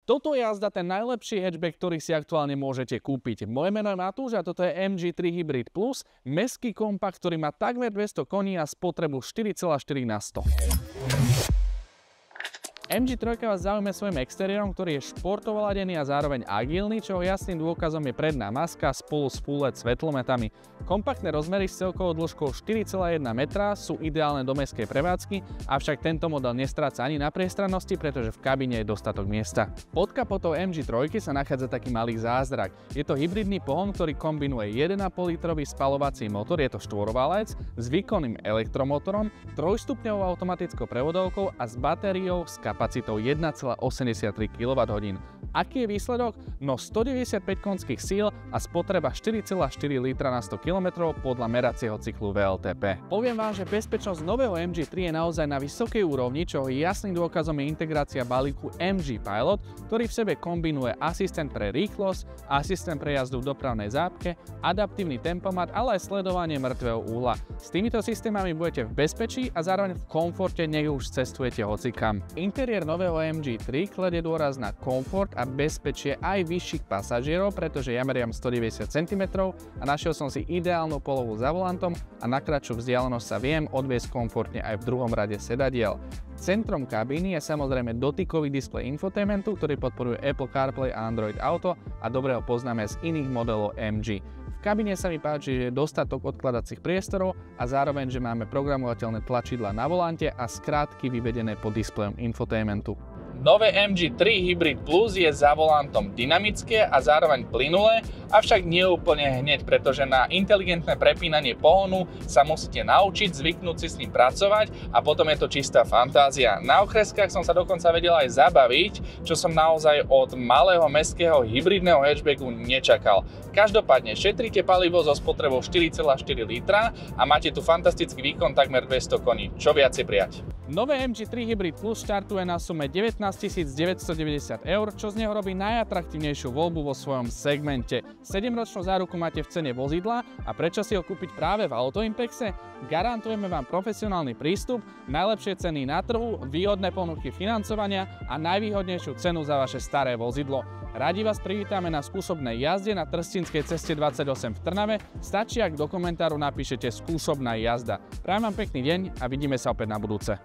Toto je jazda ten najlepší hatchback, ktorý si aktuálne môžete kúpiť. Moje meno je Matúš a toto je MG3 Hybrid Plus, mestský kompakt, ktorý má takmer 200 koní a spotrebu 4,4 na 100. MG3 vás zaujme svojim exteriérom, ktorý je športovo ladený a zároveň agilný, čoho jasným dôkazom je predná maska spolu s full LED svetlometami. Kompaktné rozmery s celkovou dĺžkou 4,1 metra sú ideálne do mestskej prevádzky, avšak tento model nestráca ani na priestrannosti, pretože v kabíne je dostatok miesta. Pod kapotou MG3 sa nachádza taký malý zázrak. Je to hybridný pohon, ktorý kombinuje 1,5 litrový spalovací motor, je to štvorvalec, s výkonným elektromotorom, 3-stupňovou automatickou prevodovkou a s batériou s kapacitou 1,83 kWh. Aký je výsledok? No 195 konských síl a spotreba 4,4 litra na 100 km podľa meracieho cyklu VLTP. Poviem vám, že bezpečnosť nového MG3 je naozaj na vysokej úrovni, čo jasným dôkazom je integrácia balíku MG Pilot, ktorý v sebe kombinuje asistent pre rýchlosť, asistent pre jazdu v dopravnej zápke, adaptívny tempomat, ale aj sledovanie mŕtvého uhla. S týmito systémami budete v bezpečí a zároveň v komforte, nech už cestujete hocikam. Interiér nového MG3 kladie dôraz na komfort a bezpečie aj vyšších pasažierov, pretože ja meriam 190 cm a našiel som si ideálnu polohu za volantom a na kratšiu vzdialenosť sa viem odviesť komfortne aj v druhom rade sedadiel. Centrom kabíny je samozrejme dotykový displej infotainmentu, ktorý podporuje Apple CarPlay a Android Auto a dobre ho poznáme z iných modelov MG. V kabíne sa mi páči, že je dostatok odkladacích priestorov a zároveň, že máme programovateľné tlačidlá na volante a skrátky vyvedené pod displejom infotainmentu. Nové MG3 Hybrid Plus je za volantom dynamické a zároveň plynulé, avšak nie úplne hneď, pretože na inteligentné prepínanie pohonu sa musíte naučiť, zvyknúť si s ním pracovať a potom je to čistá fantázia. Na okreskách som sa dokonca vedel aj zabaviť, čo som naozaj od malého mestského hybridného hatchbacku nečakal. Každopádne šetríte palivo so spotrebou 4,4 litra a máte tu fantastický výkon takmer 200 koní. Čo viacej prijať? Nové MG3 Hybrid Plus štartuje na sume 19 990 eur, čo z neho robí najatraktívnejšiu voľbu vo svojom segmente. 7-ročnú záruku máte v cene vozidla a prečo si ho kúpiť práve v Autoimpexe? Garantujeme vám profesionálny prístup, najlepšie ceny na trhu, výhodné ponuky financovania a najvýhodnejšiu cenu za vaše staré vozidlo. Radi vás privítame na skúšobnej jazde na Trstínskej ceste 28 v Trnave. Stačí, ak do komentáru napíšete skúšobná jazda. Prajem vám pekný deň a vidíme sa opäť na budúce.